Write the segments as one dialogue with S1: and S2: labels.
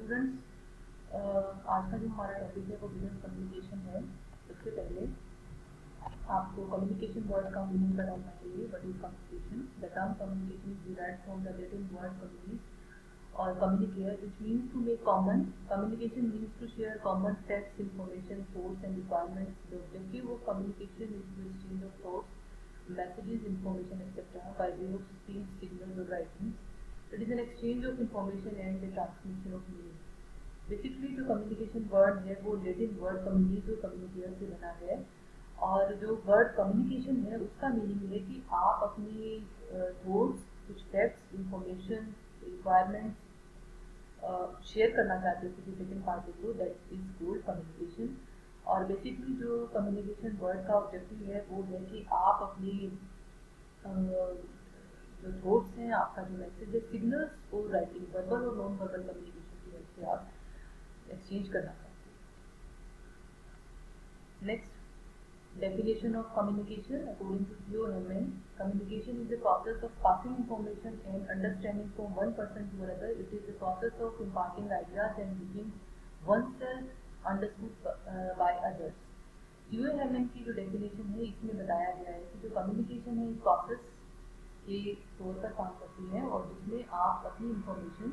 S1: Students, आज का जो हमारा टॉपिक है वो बिजनेस कम्युनिकेशन है। सबसे पहले आपको कम्युनिकेशन वर्ड का मीनिंग पता होना चाहिए। What is communication? The term communication is derived from the Latin word communis और communicare, which means to make common. Communication means to share common facts, information, thoughts, and requirements. The objective of communication is to exchange of thoughts, messages, information, etc. by way of speech, signals, or writings. It is an exchange of information and the transmission of meaning. Basically जो communication word है वो Latin word communis और कम्युनिकेयर से बना है। और जो word communication है उसका मीनिंग है कि आप अपनी थॉट्स, कुछ फैक्ट्स, इंफॉर्मेशन, रिक्वायरमेंट्स शेयर करना चाहते हो किसी सेकेंड पार्टी को, दैट इज कॉल्ड कम्युनिकेशन। और बेसिकली जो कम्युनिकेशन वर्ड का ऑब्जेक्टिव है वो है कि आप अपनी जो थॉट्स हैं, आपका जो मैसेज है, सिग्नल्स और राइटिंग, वर्बल और नॉन वर्बल कम्युनिकेशन की हेल्प से आप एक्सचेंज करना चाहते हैं। Next, definition of communication according to Theo Herman. Communication is the process of passing information and understanding from one person to another. It is the process of imparting ideas and making oneself understood by others. Theo Herman की जो definition है इसमें बताया गया है कि जो communication है इस process के तौर पर काम करती है और जिसमें आप अपनी information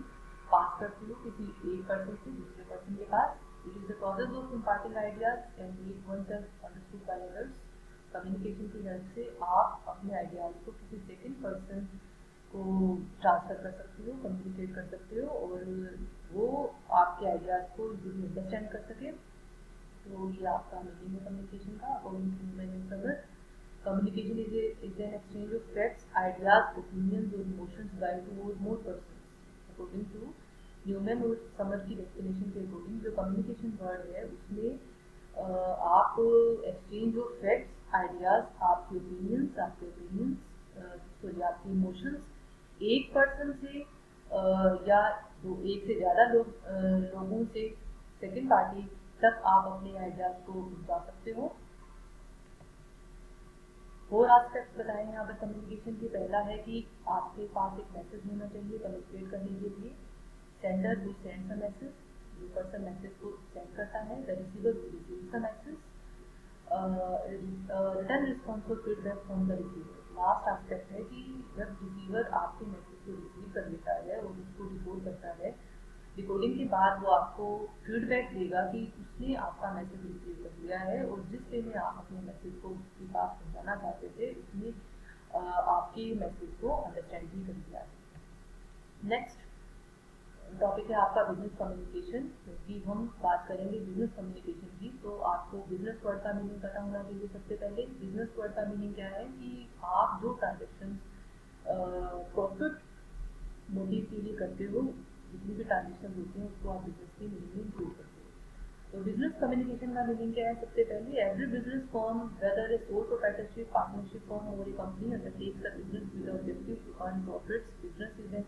S1: पास करते हो किसी एक पर्सन से दूसरे पर्सन के पास। It is the process of imparting ideas and make oneself understood by others. Communication की हेल्प से आप अपने आइडियाज को किसी सेकेंड पर्सन को ट्रांसफर कर सकते हो, कम्युनिकेट कर सकते हो और वो आपके आइडियाज को इजीली अंडरस्टैंड कर सके। तो ये आपका मीनिंग है कम्युनिकेशन का। According to human internal, communication is an exchange of facts, ideas, opinions और इमोशंस बाय टू और more persons. According to human और समर की डेफिनेशन के अकॉर्डिंग जो कम्युनिकेशन वर्ड है उसमें आप एक्सचेंज ऑफ फैक्ट्स, आइडियाज, आपके ओपिनियंस, सॉरी आपके इमोशंस एक पर्सन से या एक से ज़्यादा लोगों से सेकेंड पार्टी तक आप अपने आइडियाज को पहुंचा सकते हो। 4 एस्पेक्ट्स बताए हैं यहाँ पर कम्युनिकेशन के। पहला है कि आपके पास एक मैसेज होना चाहिए कम्युनिकेट करने के लिए। Sender who sends a message, जो पर्सन मैसेज को सेंड करता है। The receiver who receives the message, return response और feedback from the receiver. Last aspect है कि जब रिसीवर आपके मैसेज को रिसीव कर लेता है और उसको डिकोड करता है, डिकोडिंग के बाद वो आपको फीडबैक देगा कि उसने आपका मैसेज रिसीव कर लिया है और जिस वे में आप अपने मैसेज को उसके पास पहुँचाना चाहते थे उसने आपके मैसेज को अंडरस्टैंड भी कर लिया है। नेक्स्ट टॉपिक है आपका बिजनेस कम्युनिकेशन। क्योंकि हम बात करेंगे बिजनेस कम्युनिकेशन की तो आपको बिजनेस वर्ड का मीनिंग पता होना चाहिए। सबसे पहले बिजनेस वर्ड का मीनिंग क्या है कि आप जो ट्रांजेक्शन प्रॉफिट मोटिव के लिए करते हो, जितनी भी ट्रांजेक्शन होती हैं उसको आप बिजनेस की मीनिंग में इंक्लूड करते हो। तो बिजनेस कम्युनिकेशन का मीनिंग क्या है? सबसे पहले, every business form, whether a sole proprietorship, partnership form और a company undertakes the business with the objective to earn profits. Business is an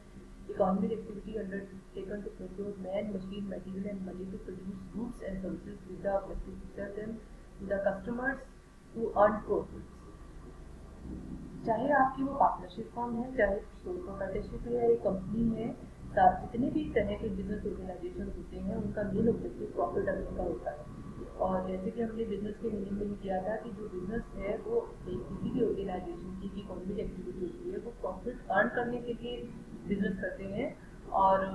S1: economic activity undertaken to procure man, machine, material and money to produce goods and services with the objective to sell them to the customers to earn profits. चाहे आपकी वो partnership form है, चाहे sole proprietorship है या एक company है, जितने भी तरह के बिजनेस ऑर्गेनाइजेशन होते हैं उनका मेन ऑब्जेक्टिव प्रॉफिट अर्निंग का होता है। और जैसे कि हमने बिजनेस के मीनिंग में किया था कि जो बिजनेस है वो किसी भी ऑर्गेनाइजेशन की इकोनॉमिक एक्टिविटी होती है वो प्रॉफिट अर्न करने के लिए बिजनेस करते हैं। और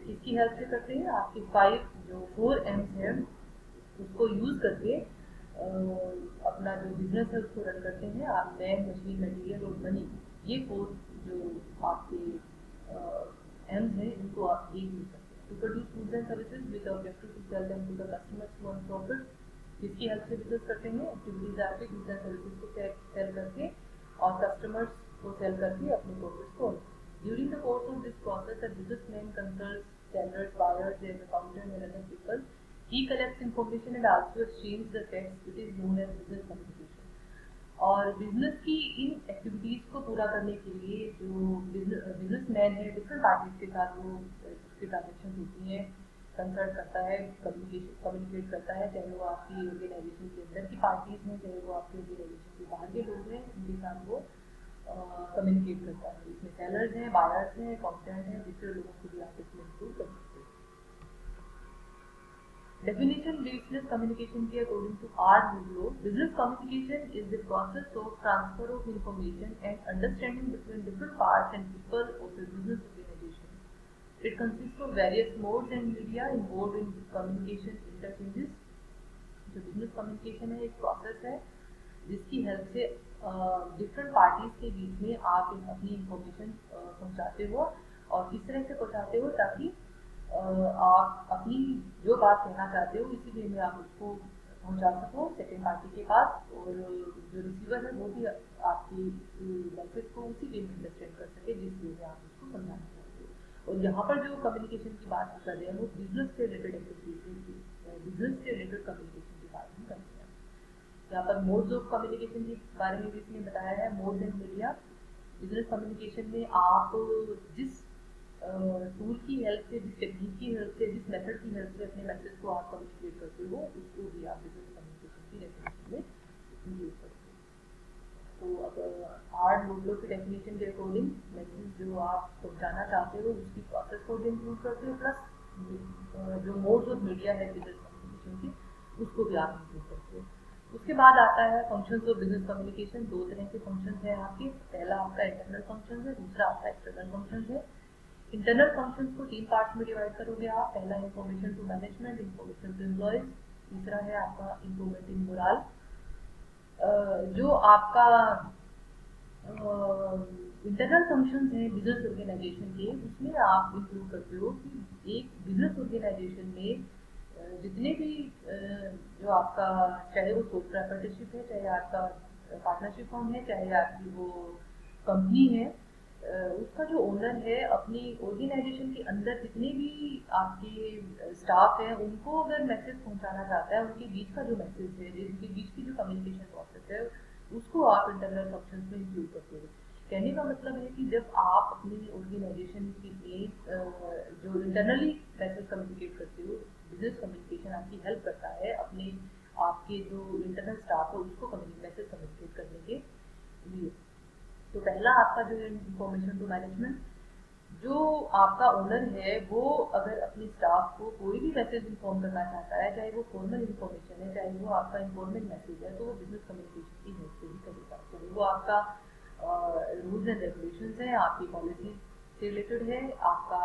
S1: किसकी हेल्प से करते हैं? आपके 4 M's हैं उसको यूज़ करके अपना जो बिजनेस है उसको रन करते हैं। आप मैन, मशीन, मटीरियल और मनी, ये 4 जो आपके M's हैं इनको आप ये यूज़ करते हैं। To produce goods and services with objective to sell them to the customers to earn profit. जिसकी हेल्प से बिजनेस करते हैं, एक्टिविटीज आपके गुड्स एंड सर्विसेज को सेल करके और कस्टमर्स को सेल करके अपने प्रॉफिट्स को। During the course of this process the businessman consults sellers, buyers and accountant and other people. He collects information and also exchanges the text. It is known as business communication. और business की इन activities को पूरा करने के लिए जो businessman है different parties के साथ वो उसकी ट्रांजेक्शन होती हैं, कंसल्ट करता है, कम्युनिकेट करता है, चाहे वो आपकी ऑर्गेनाइजेशन के अंदर की पार्टीज हैं, चाहे वो आपकी ऑर्गेनाइजेशन के बाहर के लोग हैं, उनके साथ वो कम्युनिकेट करता है। इसमें सेलर्स हैं, बायर्स हैं, अकाउंटेंट हैं, दूसरे लोगों को भी आप इसमें इंक्लूड कर सकते हैं। Definition business communication के according to R. Muglo, business communication is the process of transfer of information and understanding between different parts and people of a business organization. It consists of various modes and media involved in communication interchanges. जो business communication है एक process है जिसकी help से different parties के बीच में आप अपनी इंफॉर्मेशन पहुंचाते हो और किस तरह से पहुंचाते हो ताकि आप अपनी जो बात कहना चाहते हो इसी वे में आप उसको पहुंचा सको सेकेंड पार्टी के पास और जो रिसीवर है वो भी आपकी मैसेज को उसी वे में अंडरस्टैंड कर सके जिस वे में आप उसको समझाना चाहते हो। और यहाँ पर जो कम्युनिकेशन की बात कर रहे हैं वो बिजनेस से रिलेटेड एक्टिविटीज बिजनेस से रिलेटेड कम्युनिकेशन की बात हम करते हैं। यहाँ पर मोड्स ऑफ कम्युनिकेशन के बारे में भी इसमें बताया है। Modes and media business communication में आप जिस टूल की हेल्प से जिस टेक्निक की हेल्प से जिस मेथड की हेल्प से अपने मैसेज को आप कम्युनिकेट करते हो उसको भी आप बिजनेस कम्युनिकेशन की डेफिनेशन में यूज करते हो। तो अब आर मोडलो की डेफिनेशन के अकॉर्डिंग मैसेज जो आप पहुँचाना चाहते हो उसकी प्रोसेस को भी इंक्लूड करते हो प्लस जो मोड्स ऑफ मीडिया है बिजनेस कम्युनिकेशन की उसको भी आप इंक्लूड करते हो। उसके बाद आता है फंक्शंस ऑफ बिजनेस कम्युनिकेशन। दो तरह के फंक्शंस हैं आपके, पहला आपका इंटरनल फंक्शन है, दूसरा आपका एक्सटर्नल फंक्शन है। इंटरनल फंक्शंस को तीन पार्ट्स में डिवाइड करोगे आप, पहला information to management, information to employees, तीसरा है आपका इम्प्रूवमेंट इन मोरल। जो आपका इंटरनल फंक्शंस हैं बिजनेस ऑर्गेनाइजेशन के उसमें आप इंक्लूड करते हो कि एक बिजनेस ऑर्गेनाइजेशन में जितने भी जो आपका चाहे वो सोल प्रॉपर्टीशिप है, चाहे आपका पार्टनरशिप फॉर्म है, चाहे आपकी वो कंपनी है, उसका जो ओनर है अपनी ऑर्गेनाइजेशन के अंदर जितने भी आपके स्टाफ हैं उनको अगर मैसेज पहुंचाना चाहता है, उनके बीच का जो मैसेज है, उनके बीच की जो कम्युनिकेशन प्रोसेस है उसको आप इंटरनल फंक्शंस में इंक्लूड करते हो। कहने का मतलब है कि जब आप अपनी ऑर्गेनाइजेशन के लिए जो इंटरनली मैसेज कम्युनिकेट करते हो, बिजनेस कम्युनिकेशन आपकी हेल्प करता है अपने आपके जो इंटरनल स्टाफ है उसको मैसेज कम्युनिकेट करने के लिए। तो पहला आपका जो है इंफॉर्मेशन टू मैनेजमेंट, जो आपका ओनर है वो अगर अपने स्टाफ को कोई भी मैसेज इन्फॉर्म करना चाहता है, चाहे वो फॉर्मल इन्फॉर्मेशन है चाहे वो आपका इन्फॉर्मल मैसेज है, तो वो बिजनेस कम्युनिकेशन की हेल्प से ही करेगा। चाहे वो आपका रूल्स एंड रेगुलेशंस हैं, आपकी पॉलिसी से रिलेटेड है, आपका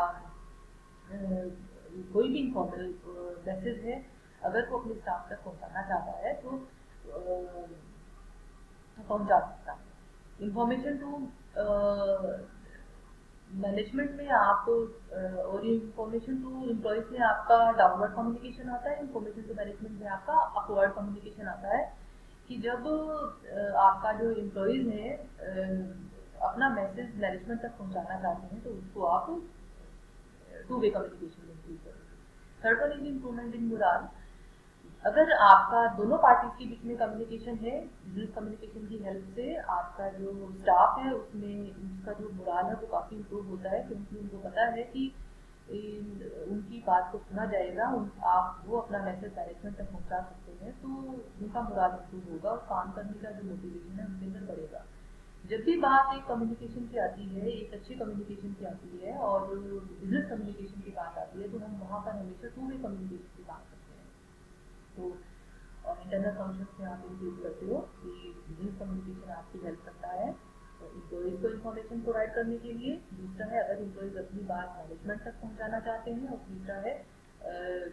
S1: कोई भी इन्फॉर्मल मैसेज है, अगर वो अपने स्टाफ तक पहुंचाना चाहता है तो पहुंचा सकता है। इंफॉर्मेशन टू मैनेजमेंट में आप और इंफॉर्मेशन टू एम्प्लॉयज में आपका डाउनवर्ड कम्युनिकेशन आता है, इंफॉर्मेशन टू मैनेजमेंट में आपका अपवर्ड कम्युनिकेशन आता है कि जब आपका जो एम्प्लॉयज है अपना मैसेज मैनेजमेंट तक पहुंचाना चाहते हैं तो उसको आप टू वे कम्युनिकेशन में यूज करेंगे। Third one is improvement in moral. अगर आपका दोनों पार्टीज के बीच में कम्युनिकेशन है, बिजनेस कम्युनिकेशन की हेल्प से आपका जो स्टाफ है उसमें उसका जो मोरल है वो काफ़ी इम्प्रूव होता है क्योंकि उनको पता है कि उनकी बात को सुना जाएगा, आप वो अपना मैसेज मैनेजमेंट तक पहुंचा सकते हैं तो उनका मोरल इम्प्रूव होगा और काम करने का जो मोटिवेशन है उनके अंदर बढ़ेगा। जब भी बात एक कम्युनिकेशन की आती है, एक अच्छी कम्युनिकेशन की आती है और बिजनेस कम्युनिकेशन की बात आती है तो हम वहाँ पर हमेशा टू वे कम्युनिकेशन की बात करते हैं। तो इंटरनल फंक्शंस में आप इंक्लूड करते हो कि बिजनेस कम्युनिकेशन आपकी हेल्प करता है एम्प्लॉयज़ को इन्फॉर्मेशन प्रोवाइड करने के लिए, दूसरा है अगर एम्प्लॉयज़ अपनी बात मैनेजमेंट तक पहुंचाना चाहते हैं, और तीसरा है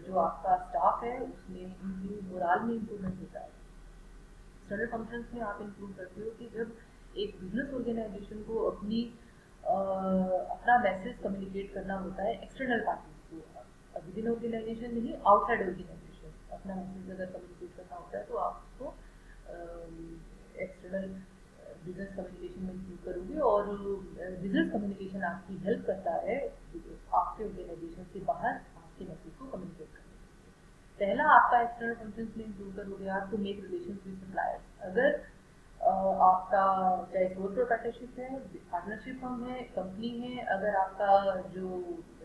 S1: जो आपका स्टाफ है उसमें उनकी मोरल में इम्प्रूवमेंट होता है। एक्सटर्नल फंक्शंस में आप इंक्लूड करते हो कि जब एक बिजनेस ऑर्गेनाइजेशन को अपना मैसेज कम्युनिकेट करना होता है एक्सटर्नल पार्टीज को, विद इन ऑर्गेनाइजेशन नहीं आउटसाइड ऑर्गेनाइजेशन, अपना मैसेज अगर कम्युनिकेट करना होता है तो आप उसको एक्सटर्नल बिजनेस कम्युनिकेशन में इंक्लूड करोगे और बिजनेस कम्युनिकेशन आपकी हेल्प करता है आपके ऑर्गेनाइजेशन से बाहर आपके मैसेज को कम्युनिकेट करने के लिए। पहला आपका एक्सटर्नल फंक्शंस में इंक्लूड करोगे आप to make relations with suppliers. अगर आपका चाहे सोल प्रोप्राइटरशिप है, पार्टनरशिप फर्म है, कंपनी है, अगर आपका जो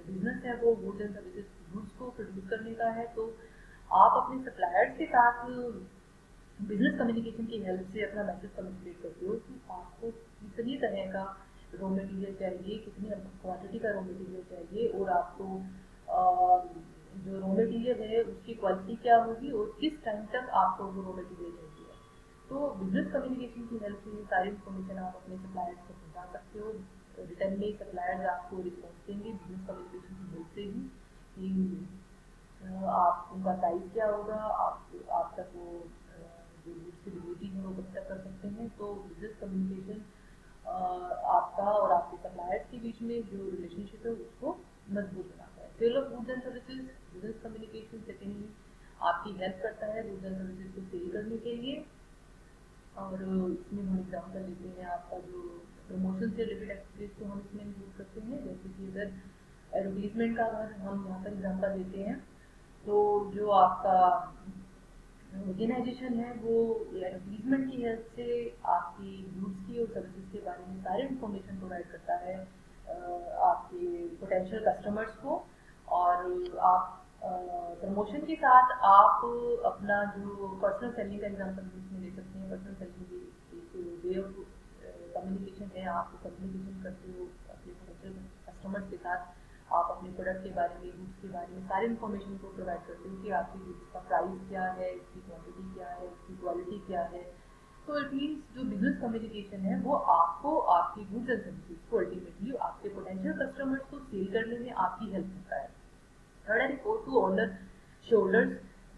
S1: बिजनेस है वो गुड्स एंड सर्विसेज गुड्स को प्रोड्यूस करने का है तो आप अपने सप्लायर्स के साथ बिजनेस कम्युनिकेशन की हेल्प से अपना मैसेज कम्युनिकेट करते हो कि आपको कितनी तरह का रॉ मटेरियल चाहिए, कितनी क्वांटिटी का रॉ मटेरियल चाहिए और आपको जो रॉ मटेरियल है उसकी क्वालिटी क्या होगी और किस टाइम तक आपको वो रॉ मटेरियल चाहिए। तो बिजनेस कम्युनिकेशन की हेल्प से ये सारी इन्फॉर्मेशन आप अपने सप्लायर्स को पहुंचा सकते हो। रिटर्न में सप्लायर्स आपको रिस्पॉन्स देंगे बिजनेस कम्युनिकेशन की हेल्प से ही कि आप उनका प्राइस क्या होगा, आप तक वो जो गुड्स की डिलीवरी है वो कब तक कर सकते हैं। तो बिजनेस कम्युनिकेशन आपका और आपके सप्लायर्स के बीच में जो रिलेशनशिप है उसको मजबूत बनाता है। Sale of goods and services business communication secondly आपकी हेल्प करता है गुड्स एंड सर्विसेज को सेल करने के लिए। और इसमें हम एग्जाम्पल लेते हैं आपका जो प्रमोशन से रिलेटेड एक्टिविटीज को हम इसमें इंक्लूड करते हैं। जैसे कि अगर एडवर्टीजमेंट का अगर हम यहाँ पर एग्जाम्पल लेते हैं तो जो आपका ऑर्गेनाइजेशन है वो एडवर्टीजमेंट की हेल्प से आपकी गुड्स की और सर्विसेज के बारे में सारी इन्फॉर्मेशन प्रोवाइड करता है आपके पोटेंशियल कस्टमर्स को। और आप प्रमोशन के साथ आप अपना जो पर्सनल सेलिंग का एग्जांपल इसमें ले सकते हैं। पर्सनल सेलिंग की एक वे ऑफ कम्युनिकेशन है, आप कम्युनिकेशन करते हो अपने पोटेंशियल कस्टमर्स के साथ। आप अपने प्रोडक्ट के बारे में गुड्स के बारे में सारी इन्फॉर्मेशन को प्रोवाइड करते हो कि आपकी गुड्स का प्राइस क्या है, इसकी क्वांटिटी क्या है, इसकी क्वालिटी क्या है। तो इट मीन्स जो बिजनेस कम्युनिकेशन है वो आपको आपकी गुड्स एंड सर्विसेज को अल्टीमेटली आपके पोटेंशियल कस्टमर्स को सेल करने में आपकी हेल्प करता है। थर्ड है रिपोर्ट टू ओनर शेयरहोल्डर्स।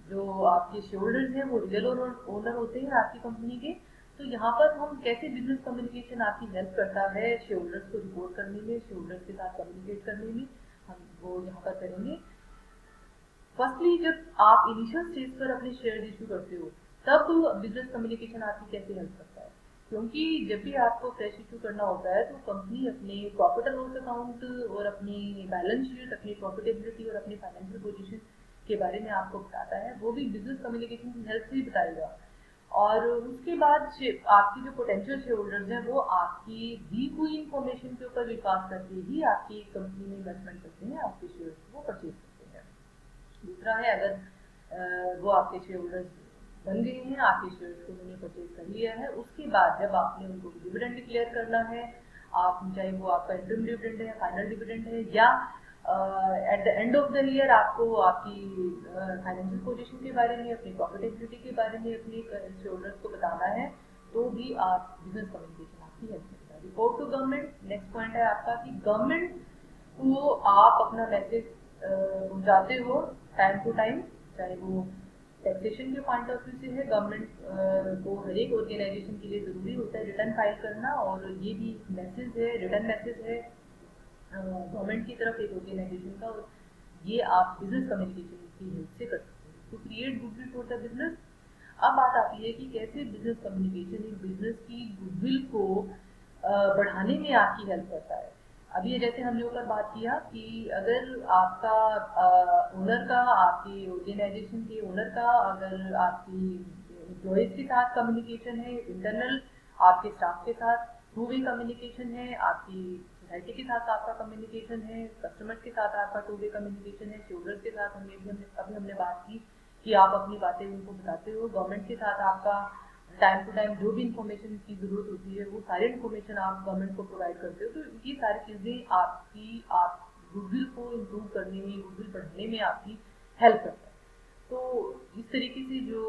S1: जो आपके शेयरहोल्डर्स हैं वो रियल ओनर होते हैं आपकी कंपनी के। तो यहाँ पर हम कैसे बिजनेस कम्युनिकेशन आपकी हेल्प करता है शेयरहोल्डर्स को रिपोर्ट करने में, शेयरहोल्डर्स के साथ कम्युनिकेट करने में, हम वो यहाँ पर करेंगे। फर्स्टली जब आप इनिशियल स्टेज पर अपने शेयर इशू करते हो तब बिजनेस कम्युनिकेशन आपकी कैसे हेल्प करता है, क्योंकि जब भी आपको फ्रेश इशू करना होता है तो कंपनी अपने प्रॉफिट एंड लॉस अकाउंट और अपनी बैलेंस शीट, अपनी प्रॉफिटेबिलिटी और अपनी फाइनेंशियल पोजीशन के बारे में आपको बताता है। वो भी बिजनेस कम्युनिकेशन की हेल्प से ही बताएगा। और उसके बाद आपकी जो पोटेंशियल शेयर होल्डर्स हैं वो आपकी दी हुई इंफॉर्मेशन के ऊपर विश्वास करके ही आपकी कंपनी में इन्वेस्टमेंट करते हैं, आपके शेयर को परचेज करते हैं। दूसरा है अगर वो आपके शेयर होल्डर्स बन गए हैं, आपके शेयर्स को उन्होंने परचेज कर लिया है, उसके बाद जब आपने उनको डिविडेंड डिक्लेयर करना है, आप चाहे वो आपका इंटरम डिविडेंड है, फाइनल डिविडेंड है, या at the end of the year आपको आपकी फाइनेंशियल पोजीशन के बारे में, अपनी प्रॉफिटेबिलिटी के बारे में अपने शेयर होल्डर्स को बताना है, तो भी आप बिजनेस कम्युनिकेशन आपकी हेल्प करता है। Report to government, next point है आपका कि गवर्नमेंट को आप अपना मैसेज पहुंचाते हो टाइम टू टाइम। चाहे वो टैक्सेशन के पॉइंट ऑफ व्यू से है, गवर्नमेंट को हर एक ऑर्गेनाइजेशन के लिए ज़रूरी होता है रिटर्न फाइल करना, और ये भी मैसेज है, रिटर्न मैसेज है गवर्नमेंट की तरफ एक ऑर्गेनाइजेशन का, और ये आप बिजनेस कम्युनिकेशन की हेल्प से कर सकते हैं to create goodwill for the business. अब बात आती है कि कैसे बिजनेस कम्युनिकेशन एक बिजनेस की गुडविल को बढ़ाने में आपकी हेल्प करता है। अभी ये जैसे हमने ऊपर बात किया कि अगर आपका ओनर का, आपकी ऑर्गेनाइजेशन के ओनर का अगर आपकी एम्प्लॉयज़ के साथ कम्युनिकेशन है, इंटरनल आपके स्टाफ के साथ टू वे कम्युनिकेशन है, आपकी सोसाइटी के साथ आपका कम्युनिकेशन है, कस्टमर्स के साथ आपका टू वे कम्युनिकेशन है, शेयरहोल्डर्स के साथ हमने बात की कि आप अपनी बातें उनको बताते हो, गवर्नमेंट के साथ आपका टाइम टू टाइम जो भी इंफॉर्मेशन की ज़रूरत होती है वो सारी इन्फॉर्मेशन आप गवर्नमेंट को प्रोवाइड करते हो। तो ये सारी चीज़ें आप गुडविल को इम्प्रूव करने में, गुडविल बढ़ाने में आपकी हेल्प करता है। तो इस तरीके से जो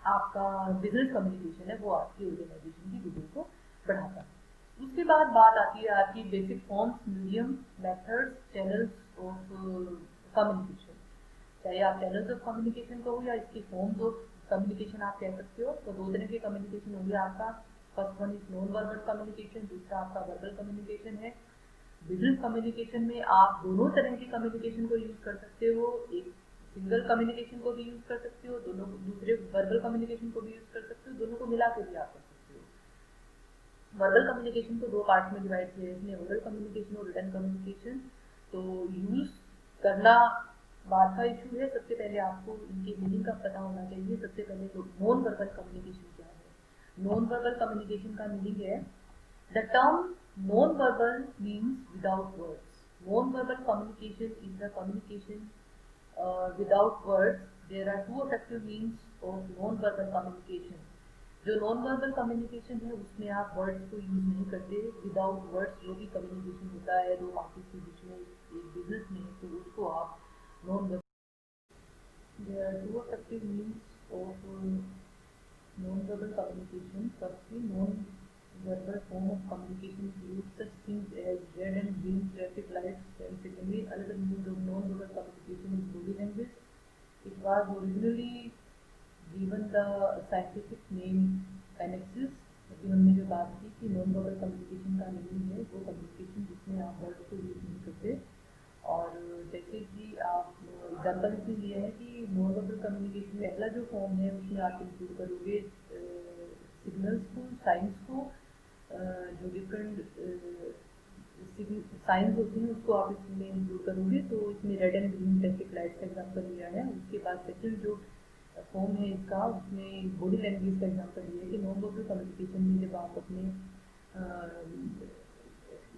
S1: आपका बिजनेस कम्युनिकेशन है वो आपकी ऑर्गेनाइजेशन की गुडविल को बढ़ाता है। उसके बाद बात आती है आपकी basic forms, medium, methods, channels of communication. चाहे आप चैनल्स ऑफ कम्युनिकेशन कहो या इसकी फॉर्म्स ऑफ कम्युनिकेशन आप कह सकते हो। तो दो तरह के कम्युनिकेशन होंगे आपका। First one is non verbal communication, दूसरा आपका वर्बल कम्युनिकेशन है। बिजनेस कम्युनिकेशन में आप दोनों तरह के कम्युनिकेशन को यूज कर सकते हो। एक सिंगल कम्युनिकेशन को भी यूज कर सकते हो, दोनों दूसरे वर्बल कम्युनिकेशन को भी यूज कर सकते हो, दोनों को मिला के भी आप कर सकते हो। वर्बल कम्युनिकेशन को दो पार्ट में डिवाइड किया है इसमें, ओरल कम्युनिकेशन और रिटन कम्युनिकेशन। तो यूज करना बात का इशू है। सबसे पहले आपको इनकी मीनिंग का पता होना चाहिए। सबसे पहले तो नॉन वर्बल कम्युनिकेशन क्या है। नॉन वर्बल कम्युनिकेशन का मीनिंग है the term non-verbal means without words. Non-verbal communication is the communication without words. There are two effective means of non-verbal communication. जो non-verbal communication है उसमें आप words को use नहीं करते। विदाउट वर्ड्स जो भी कम्युनिकेशन होता है दो पार्टीज के बीच में एक बिजनेस में, तो उसको आप non There are two effective means of non-verbal communication. Firstly, non-verbal form of communication includes such things as red and green traffic lights, and secondly, another means of non-verbal communication is body language. It was originally given the scientific name Connexus. अभी हमने जो बात की कि non verbal communication का meaning है वो communication जिसमें आप वर्ड को यूज नहीं करते। और जैसे कि आप एग्जाम्पल इसमें दिया है कि नॉन वर्बल कम्युनिकेशन में पहला जो फॉर्म है उसमें आप इंक्लूड करोगे सिग्नल्स को, साइंस को, जो डिफरेंट साइंस होती हैं उसको आप इसमें इंक्लूड करोगे। तो इसमें red and green traffic lights का एग्जाम्पल लिया है। उसके बाद सेकंड जो फॉर्म है इसका उसमें बॉडी लैंग्वेज का एग्जाम्पल दिया है कि नॉन वर्बल कम्युनिकेशन में जब आप अपने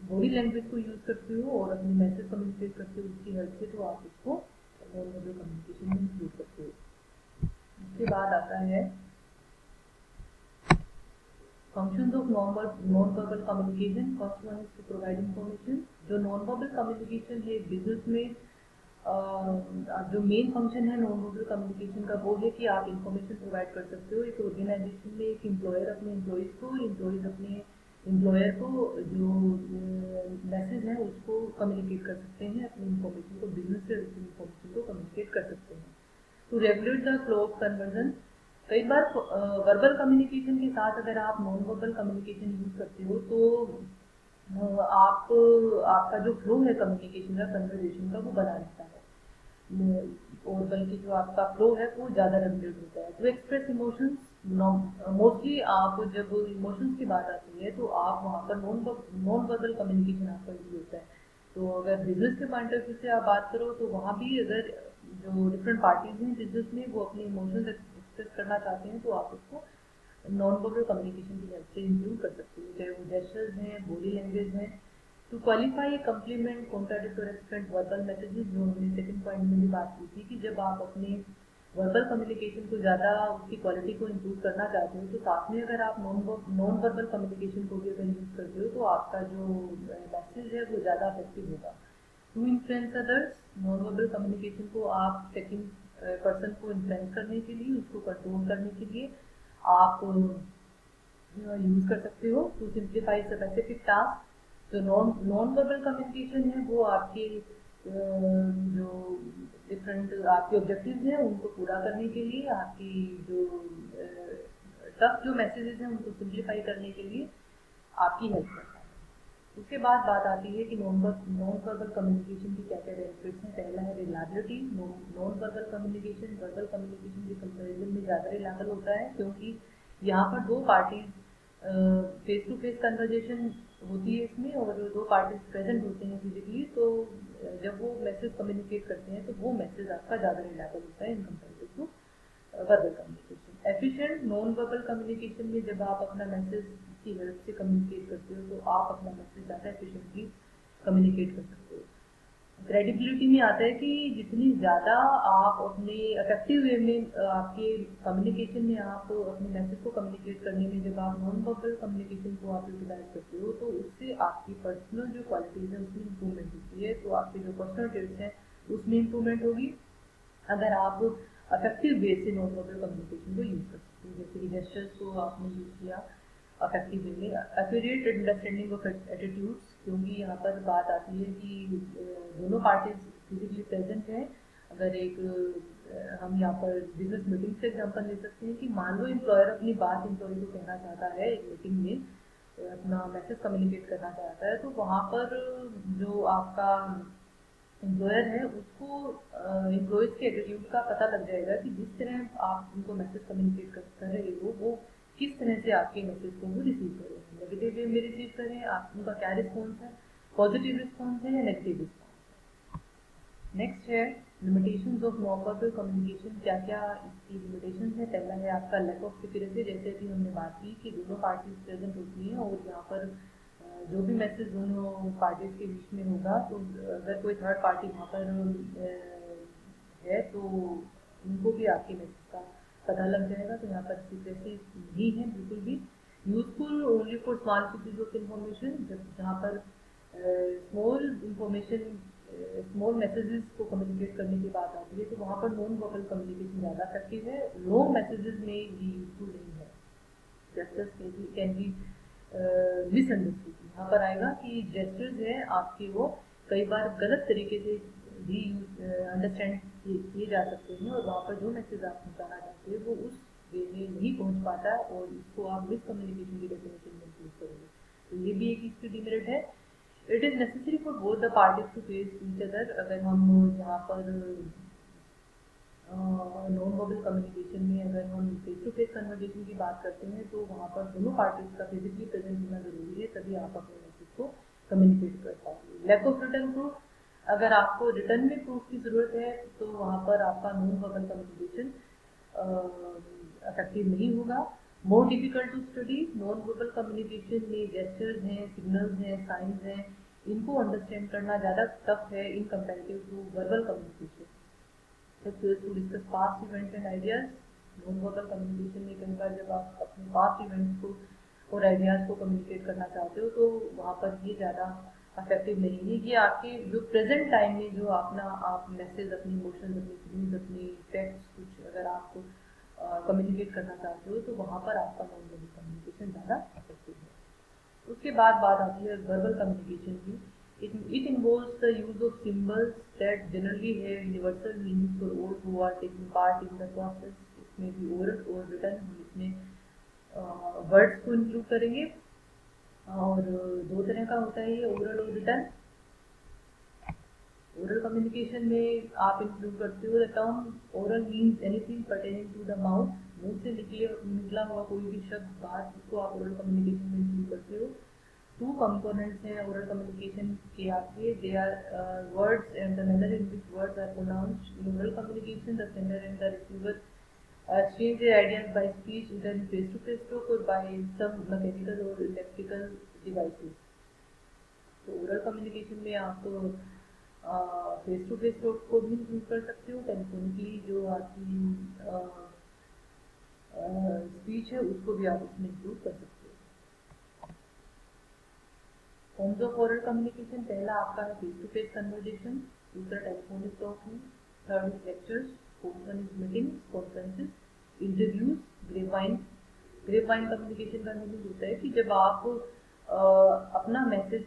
S1: बॉडी लैंग्वेज को यूज़ करते हो और अपने मैसेज कम्युनिकेट करते हो उसकी हेल्प से, तो आप इसको नॉन वर्बल कम्युनिकेशन में इंक्लूड करते हो। उसके बाद आता है functions of non verbal communication. First one is to provide information. जो नॉन वर्बल कम्युनिकेशन है बिजनेस में जो मेन फंक्शन है नॉन वर्बल कम्युनिकेशन का वो है कि आप इंफॉर्मेशन प्रोवाइड कर सकते हो। एक ऑर्गेनाइजेशन में एक एम्प्लॉयर अपने एम्प्लॉयज़ को, एम्प्लॉयज़ अपने एम्प्लॉयर को जो मैसेज है उसको कम्युनिकेट कर सकते हैं, अपनी इंफॉर्मेशन को, बिजनेस से इंफॉर्मेशन को कम्युनिकेट कर सकते हैं। To regulate the flow of conversation, कई बार वर्बल कम्युनिकेशन के साथ अगर आप नॉन वर्बल कम्युनिकेशन यूज करते हो तो आप आपका जो फ्लो है कम्युनिकेशन का, कन्वर्जेशन का, वो बना रहता है और बल्कि जो आपका फ्लो है वो ज़्यादा रेगुलेट होता है। टू एक्सप्रेस इमोशंस, मोस्टली आप जब इमोशंस की बात आती है तो आप वहाँ पर नॉन वर्बल कम्युनिकेशन आपका यूज होता है। तो अगर बिजनेस के पॉइंट ऑफ व्यू से आप बात करो तो वहाँ भी अगर जो डिफरेंट पार्टीज हैं बिजनेस में वो अपने इमोशंस एक्सप्रेस करना चाहते हैं तो आप उसको नॉन वर्बल कम्युनिकेशन की हेल्प से इंक्लूड कर सकते हो, चाहे वो जेस्चर्स हैं, बॉडी लैंग्वेज है। To qualify a complement, contradict और एक्सपेंड वर्बल मैसेजेस, जो हमने सेकंड पॉइंट में भी बात की थी कि जब आप अपने वर्बल कम्युनिकेशन को ज़्यादा उसकी क्वालिटी को इम्प्रूव करना चाहते हो तो साथ में अगर आप नॉन वर्बल कम्युनिकेशन को भी अगर यूज़ करते हो तो आपका जो मैसेज है वो ज़्यादा इफेक्टिव होगा। To influence others, non verbal communication को आप सेकंड पर्सन को इन्फ्लुएंस करने के लिए, उसको कंट्रोल करने के लिए आप यूज़ कर सकते हो। टू सिंप्लीफाई स्पेसिफिक टास्क, जो नॉन वर्बल कम्युनिकेशन है वो आपके जो डिफरेंट आपके ऑब्जेक्टिव्स हैं उनको पूरा करने के लिए, आपकी जो टफ जो मैसेजेस हैं उनको सिंप्लीफाई करने के लिए आपकी हेल्प करता है। उसके बाद बात आती है कि नॉन वर्बल कम्युनिकेशन की क्या क्या बेनिफिट्स हैं। पहला है reliability. Non verbal communication verbal communication के कंपैरिजन में ज़्यादा रिलायबल होता है क्योंकि यहाँ पर दो parties face to face conversation होती है इसमें और दो पार्टीज प्रेजेंट होते हैं फिजिकली। तो जब वो मैसेज कम्युनिकेट करते हैं तो वो मैसेज आपका ज़्यादा रिलायबल होता है in comparative to verbal communication. Efficient, non verbal communication में जब आप अपना मैसेज की हेल्प से कम्युनिकेट करते हो तो आप अपना मैसेज ज़्यादा एफिशिएंटली कम्युनिकेट कर सकते हो। क्रेडिबिलिटी में आता है कि जितनी ज़्यादा आप अपने इफेक्टिव वे में आपके कम्युनिकेशन में आप अपने मैसेज को कम्युनिकेट करने में जब आप नॉन वर्बल कम्युनिकेशन को आप यूटिलाइज करते हो तो उससे आपकी पर्सनल जो क्वालिटीज़ है उसमें इंप्रूवमेंट होती है। तो आपके जो पर्सनल ट्रेड्स हैं उसमें इंप्रूवमेंट होगी अगर आप अफेक्टिव वे से नॉन वर्बल कम्युनिकेशन को यूज़ कर सकते हो। जैसे कि जेस्चर्स को आपने यूज़ किया अफेक्टिव वे में। एक्यूरेट अंडरस्टैंडिंग ऑफ एटीट्यूड्स, क्योंकि यहाँ पर बात आती है कि दोनों पार्टीज फिजिकली प्रेजेंट हैं। अगर एक हम यहाँ पर बिजनेस मीटिंग से एग्जांपल ले सकते हैं कि मान लो एम्प्लॉयर अपनी बात एम्प्लॉय को कहना चाहता है एक मीटिंग में, अपना मैसेज कम्युनिकेट करना चाहता है, तो वहाँ पर जो आपका एम्प्लॉयर है उसको एम्प्लॉयज़ के एटीट्यूड का पता लग जाएगा कि जिस तरह आप उनको मैसेज कम्युनिकेट कर रहे हो वो किस तरह से आपके मैसेज को वो रिसीव कर रहे हैं। नेगेटिव वे में रिसीव कर रहे हैं, आप उनका क्या रिस्पॉन्स है, पॉजिटिव रिस्पॉन्स है या नेगेटिव रिस्पॉन्स है। नेक्स्ट है limitations of non verbal communication, क्या क्या इसकी लिमिटेशंस है। पहला है आपका लैक ऑफ सिक्योरिटी, जैसे कि हमने बात की कि दोनों पार्टीज प्रेजेंट होती हैं और यहाँ पर जो भी मैसेज दोनों पार्टीज के बीच में होगा तो अगर कोई थर्ड पार्टी वहाँ पर है तो उनको भी आपके मैसेज का पता लग जाएगा। तो यहाँ पर सीक्रेसी नहीं है बिल्कुल भी। Useful only for small pieces of information, जब जहाँ पर स्मॉल इंफॉर्मेशन स्मॉल मैसेजेस को कम्युनिकेट करने की बात आती है तो वहाँ पर नॉन वर्बल कम्युनिकेशन ज़्यादा इफेक्टिव है, लॉन्ग मैसेजेस में ये यूजफुल नहीं है। Gestures can be misunderstood. यहाँ पर आएगा कि जेस्चर्स हैं आपके वो कई बार गलत तरीके से भी अंडरस्टैंड किए जा सकते हैं और वहाँ पर जो मैसेज आप पहुँचाना चाहते हैं वो उस वे में नहीं पहुँच पाता और इसको आप मिसकम्युनिकेशन की डेफिनेशन में इंक्लूड करोगे। तो ये भी एक इसकी डिमेरिट है। It is necessary for both the parties to face each other. अगर हम यहाँ पर नॉन वर्बल कम्युनिकेशन में अगर हम फेस टू फेस कन्वर्जेशन की बात करते हैं तो वहाँ पर दोनों पार्टीज का फिजिकली प्रेजेंट होना जरूरी है, तभी आप अपने मैसेज को कम्युनिकेट कर पाओगे। लैक ऑफ रिटर्न प्रूफ, अगर आपको रिटर्न में प्रूफ की ज़रूरत है तो वहाँ पर आपका नॉन वर्बल कम्युनिकेशन इफेक्टिव नहीं होगा। More difficult to study, non verbal communication में जेस्चर्स हैं, सिग्नल्स हैं, साइंस हैं, इनको अंडरस्टैंड करना ज़्यादा टफ है in comparative to verbal communication. to discuss past events and ideas। Non verbal communication में कई बार जब आप अपने पास्ट इवेंट्स को और आइडियाज़ को कम्युनिकेट करना चाहते हो तो वहाँ पर ये ज़्यादा इफेक्टिव नहीं है। ये आपके जो प्रेजेंट टाइम में जो आप मैसेज, अपनी इमोशंस, अपनी फीलिंग्स, अपनी फैक्ट्स कुछ अगर आपको कम्युनिकेट करना चाहते हो तो वहाँ पर आपका नॉन वर्बल कम्युनिकेशन ज़्यादा इफेक्टिव है। उसके बाद बात आती है वर्बल कम्युनिकेशन की। It involves the use of symbols that generally have universal meanings for all who are taking part in the process। इसमें भी oral और written, हम इसमें वर्ड्स को इंक्लूड करेंगे और दो तरह का होता है ये oral और written। ओरल कम्युनिकेशन में आप इंक्लूड करते हो the term oral means anything pertaining to the mouth, मुंह से निकला हुआ कोई भी शब्द, बात, इसको आप ओरल कम्युनिकेशन में इंक्लूड करते हो। टू कंपोनेंट्स हैं ओरल कम्युनिकेशन के आपके, they are words and the manner in which words are pronounced. In oral communication the sender and the receiver exchange their ideas by speech, either in face-to-face talk or by some mechanical or electrical devices। तो oral communication में आप face to face talk को भी include कर सकते हो, telephonically जो आपकी स्पीच है उसको भी आप इसमें इंक्लूड कर सकते हो। फॉर्म्स ऑफ ओरल कम्युनिकेशन, पहला आपका है फेस टू फेस कन्वर्जेशन, दूसरा टेलीफोनिक टॉक है, third is lectures, fourth one is meetings, conferences, interviews, grapevine. Grapevine communication का मीनिंग होता है कि जब आप अपना मैसेज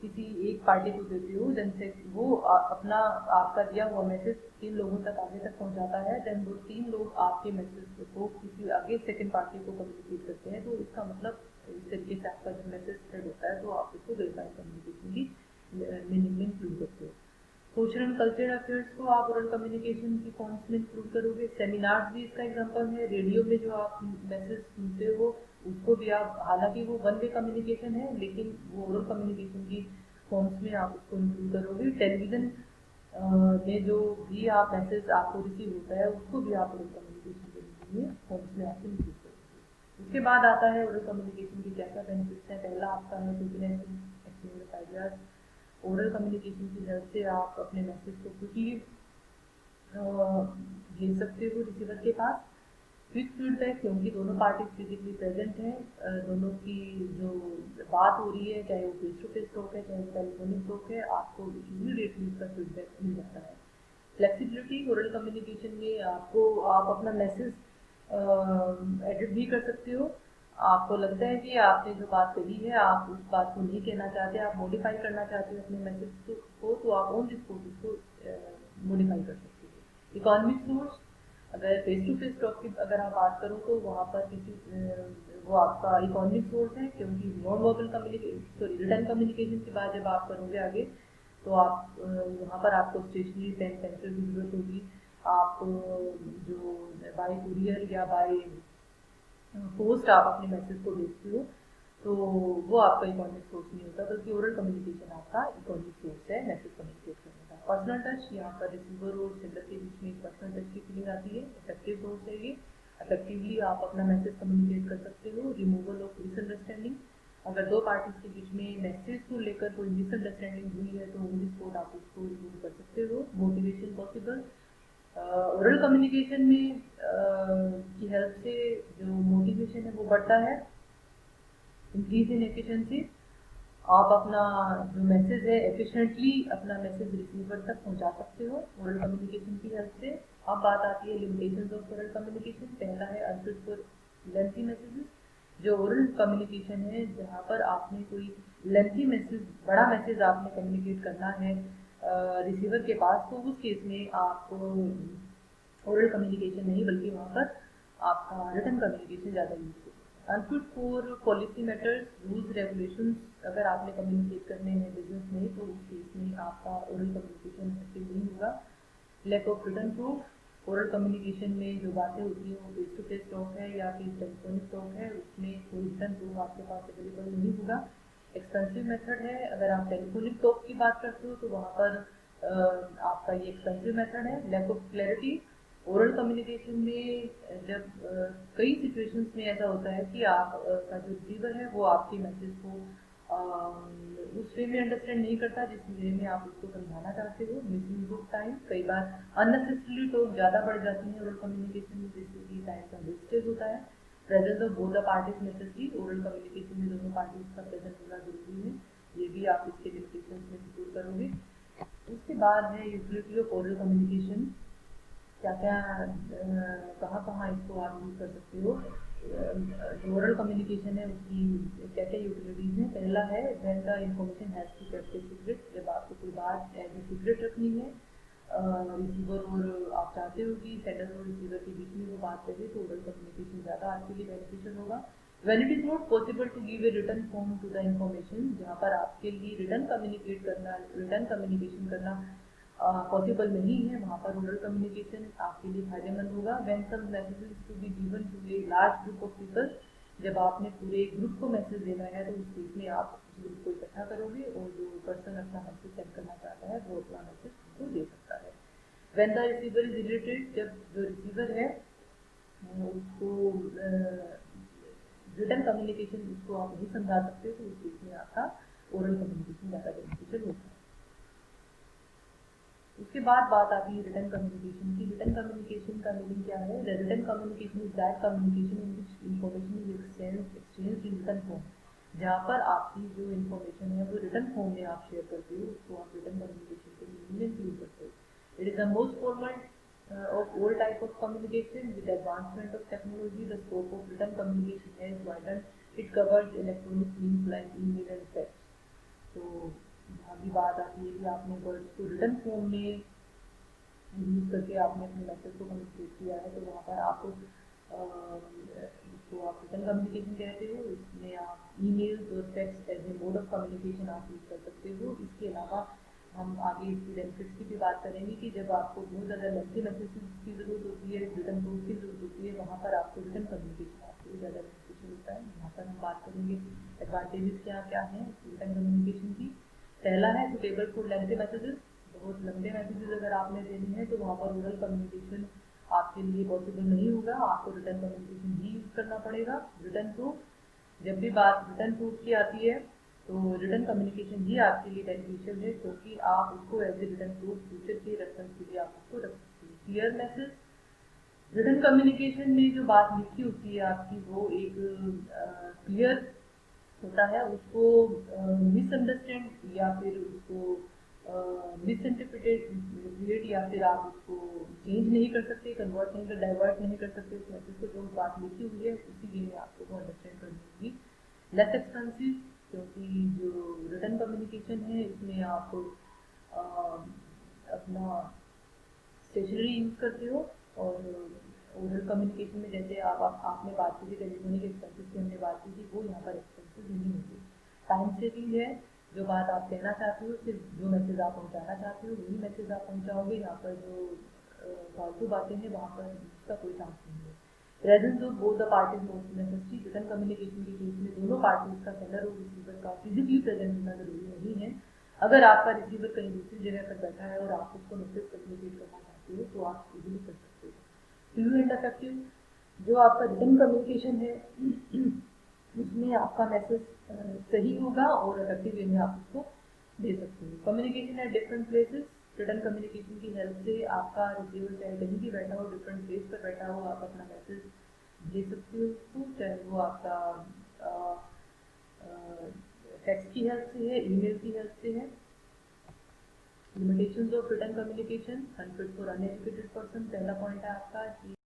S1: किसी एक पार्टी को देते हो, देन से वो अपना आपका दिया हुआ मैसेज 3 लोगों तक आगे तक पहुंचाता है, देन वो 3 लोग आपके मैसेज को किसी आगे सेकंड पार्टी को कम्युनिकेट करते हैं। तो इसका मतलब इस तरीके से आपका जो मैसेज स्प्रेड होता है तो आप इसको ग्रेपवाइन कम्युनिकेशन की मीनिंग में इंक्लूड करते हो। सोशल एंड कल्चरल अफेयर्स को आप ओरल कम्युनिकेशन की फॉर्म्स में इंक्लूड करोगे। सेमिनार्स भी इसका एग्जांपल है। रेडियो में जो आप मैसेज सुनते हो उसको भी आप, हालांकि वो वन वे कम्युनिकेशन है लेकिन वो ओरल कम्युनिकेशन की फॉर्म्स में आप उसको इंक्लूड करोगे। टेलीविज़न में जो भी आप मैसेज आपको रिसीव होता है उसको भी आप ओरल कम्युनिकेशन के लिए फॉर्म्स में आप इंक्लूड करोगे। उसके बाद आता है ओरल कम्युनिकेशन की क्या क्या बेनिफिट्स हैं। पहला आपका है preparation, exchange of ideas. Oral communication की हेल्प से आप अपने मैसेज को क्विकली भेज सकते हो रिसीवर के पास। क्विक फीडबैक, क्योंकि दोनों पार्टीज फिजिकली प्रेजेंट हैं, दोनों की जो बात हो रही है चाहे वो फेस टू फेस टॉक है चाहे वो टेलीफोनिक टॉक है, आपको इमीडिएटली उसका फीडबैक मिल जाता है। फ्लेक्सिबिलिटी, ओरल कम्युनिकेशन में आपको आप अपना मैसेज एडिट भी कर सकते हो। आपको लगता है कि आपने जो बात कही है आप उस बात को नहीं कहना चाहते, आप मॉडिफाई करना चाहते हो अपने मैसेज को, तो आप ऑन द स्पॉट उसको मॉडिफाई कर सकते हो। इकोनॉमिक सोर्स, अगर फेस टू फेस टॉक की अगर आप बात करो तो वहाँ पर वो आपका इकोनॉमिक सोर्स है, क्योंकि नॉन वर्बल रिटर्न कम्युनिकेशन की बात जब आप करोगे आगे तो आप वहाँ पर आपको स्टेशनरी पेन पेंसिल की जरूरत होगी। आप जो बाय कुरियर या बाय पोस्ट आप अपने मैसेज को भेजते हो तो वो आपका इकोनॉमिक सोर्स नहीं होता, बल्कि ओरल कम्युनिकेशन आपका इकोनॉमिक सोर्स है मैसेज कम्युनिकेट करने का। पर्सनल टच, यहाँ पर रिसीवर और सेंडर के बीच में पर्सनल टच की फीलिंग आती है। इफेक्टिव सोर्स है ये, इफेक्टिवली आप अपना मैसेज कम्युनिकेट कर सकते हो। रिमूवल ऑफ मिसअंडरस्टैंडिंग, अगर दो पार्टीज के बीच में मैसेज को लेकर कोई मिसअंडरस्टैंडिंग हुई है तो ऑन द स्पॉट आप उसको रिमूव कर सकते हो। मोटिवेशन पॉसिबल, ओरल कम्युनिकेशन में की हेल्प से जो मोटिवेशन है वो बढ़ता है। इंक्रीज इन एफिशिएंसी, आप अपना जो मैसेज है एफिशिएंटली अपना मैसेज रिसीवर तक पहुंचा सकते हो ओरल कम्युनिकेशन की हेल्प से। अब बात आती है लिमिटेशंस ऑफ ओरल कम्युनिकेशन। पहला है अनफिट फॉर लेंथी मैसेजेस। जो ओरल कम्युनिकेशन है जहाँ पर आपने कोई लेंथी मैसेज, बड़ा मैसेज आपने कम्युनिकेट करना है रिसीवर के पास, तो उस केस में आप ओरल कम्युनिकेशन नहीं बल्कि वहाँ पर आपका रिटन कम्युनिकेशन ज़्यादा यूज होगा। Unfit for policy matters, rules regulations अगर आपने कम्युनिकेट करने हैं बिजनेस में तो उस केस में आपका ओरल कम्युनिकेशन इफेक्टिव नहीं होगा। Lack of written proof, oral communication में जो बातें होती हैं वो फेस टू फेस टॉक है या फिर टेलीफोनिक टॉक है, उसमें कोई रिटन प्रूफ आपके पास अवेलेबल नहीं होगा। एक्सपेंसिव मेथड है, अगर आप टेलीफोनिक टॉक की बात करते हो तो वहाँ पर आपका ये एक्सपेंसिव मेथड है। Lack of clarity, oral communication में जब कई सिचुएशंस में ऐसा होता है कि आप का जो रिसीवर है वो आपके मैसेज को उस वे में अंडरस्टैंड नहीं करता जिस वे में आप उसको समझाना चाहते हो। मिस यूज ऑफ टाइम, कई बार अननेसेसरली टॉक ज़्यादा बढ़ जाती है ओरल कम्युनिकेशन में जिससे कि टाइम का वेस्टेज होता है। Presence of both the parties necessary, oral communication में दोनों पार्टीज का प्रेजेंस होना जरूरी है, ये भी आप इसके लिमिटेशंस में जरूर करोगे। उसके बाद है यूटिलिटी ऑफ ओरल कम्युनिकेशन, क्या क्या कहाँ कहाँ इसको आप यूज़ कर सकते हो। जो ओरल कम्युनिकेशन है उसकी क्या क्या यूटिलिटीज़ हैं। पहला है when the information has to kept secret, जब आपको कोई बात एज ए सीक्रेट रखनी है रिसीवर और आप चाहते हो कि सेंडर और रिसीवर के बीच में वो बात रहे, तो ओरल कम्युनिकेशन ज़्यादा आपके लिए बेनिफिशियल होगा। When it is not possible to give a written form to the information, जहाँ पर आपके लिए रिटर्न कम्युनिकेट करना, रिटर्न कम्युनिकेशन करना पॉसिबल नहीं है, वहाँ पर ओरल कम्युनिकेशन आपके लिए फायदेमंद होगा। When some messages to be given to a large group of people, जब आपने पूरे ग्रुप को मैसेज देना है तो उस केस में आप उस ग्रुप को इकट्ठा करोगे और जो पर्सन अपना मैसेज सेंड करना चाहता है वो अपना मैसेज उसको दे सकता है। When the receiver is irritated, जब जो रिसीवर है उसको रिटर्न कम्युनिकेशन उसको आप नहीं समझा सकते तो उस केस में आपका ओरल कम्युनिकेशन ज़्यादा बेनिफिशियल होता है। उसके बाद बात आती है रिटर्न कम्युनिकेशन की। रिटर्न कम्युनिकेशन का मीनिंग क्या है? Return communication is that communication in which information is exchange in return form, जहाँ पर आपकी जो इन्फॉर्मेशन है वो रिटर्न फॉर्म में आप शेयर करते हो, उसको आप रिटर्न कम्युनिकेशन के मीनिंग में यूज करते हो। It is the most formal of all type of communication. With the advancement of technology, the scope of written communication has widened. It covers electronic means like email and text. तो यहाँ भी बात आती है कि आपने वर्ड्स को return form में यूज करके आपने अपने मैसेज को कम्युनिकेट किया है, तो वहाँ पर आपको इसको आप रिटर्न कम्युनिकेशन कहते हो। इसमें आप ईमेल्स और text as a mode of communication आप यूज कर सकते हो। इसके अलावा हम आगे इसकी बेनिफिट्स की भी बात करेंगे कि जब आपको बहुत ज़्यादा लेंथी मैसेज की ज़रूरत होती है, रिटर्न प्रूफ की ज़रूरत होती है, वहाँ पर आपको रिटर्न कम्युनिकेशन आपके लिए ज़्यादा बेनिफिशियल होता है। यहाँ पर हम बात करेंगे एडवांटेजेस क्या क्या हैं रिटर्न कम्युनिकेशन की। पहला है सुटेबल फॉर लेंथी मैसेजेस, बहुत लंबे मैसेजेस अगर आपने देने हैं तो वहाँ पर ओरल कम्युनिकेशन आपके लिए पॉसिबल नहीं होगा, आपको रिटर्न कम्युनिकेशन ही यूज़ करना पड़ेगा। रिटर्न प्रूफ, जब भी बात रिटर्न प्रूफ की आती है तो रिटर्न कम्युनिकेशन ही आपके लिए बेनिफिशियल है, क्योंकि आप उसको as a written proof future के रेफरेंस के लिए आप उसको रख सकते हैं। क्लियर मैसेज, रिटर्न कम्युनिकेशन में जो बात लिखी होती है आपकी वो एक क्लियर होता है, उसको मिसअंडरस्टैंड या फिर उसको मिसइंटरप्रिटेट या फिर आप उसको चेंज नहीं कर सकते, कन्वर्ट नहीं कर, डाइवर्ट नहीं कर सकते उस मैसेज को। जो बात लिखी हुई है उसी वे में आपको वो अंडरस्टैंड करनी होगी। लेस एक्सपेंसिव, क्योंकि जो रिटर्न कम्युनिकेशन है इसमें आप अपना स्टेशनरी यूज़ करते हो, और ओरल कम्युनिकेशन में जैसे आपने बात की थी टेलीफोनिक एक्सपेंसेस की, हमने बात की थी, वो यहाँ पर एक्सपेंसेस नहीं होंगे। टाइम सेविंग है, जो बात आप कहना चाहते हो सिर्फ जो मैसेज आप पहुँचाना चाहते हो वही मैसेज आप पहुँचाओगे, यहाँ पर जो फालतू बातें हैं वहाँ पर उसका कोई चांस नहीं है। Presence of both the parties most necessary, return communication के केस में दोनों पार्टीज का, सेंडर और रिसीवर का फिजिकली प्रेजेंट होना जरूरी नहीं है। अगर आपका रिसीवर कहीं दूसरी जगह पर बैठा है और आप उसको मैसेज कम्युनिकेट करना चाहते हो तो आप इजीली कर सकते हो। फ्लूएंट एंड इफेक्टिव, जो आपका रिटर्न कम्युनिकेशन है उसमें आपका मैसेज सही होगा और इफेक्टिव वे में आप उसको दे सकते हो। Communication at different places, return communication की हेल्प से आपका रिसीवर चाहे कहीं भी बैठा हो, डिफरेंट प्लेस पर बैठा हो, आप अपना मैसेज दे सकते हो उसको, चाहे वो आपका टेक्स्ट की हेल्प से है, ईमेल की हेल्प से है। Limitations of written communication, unfit for uneducated person, पहला पॉइंट है आपका कि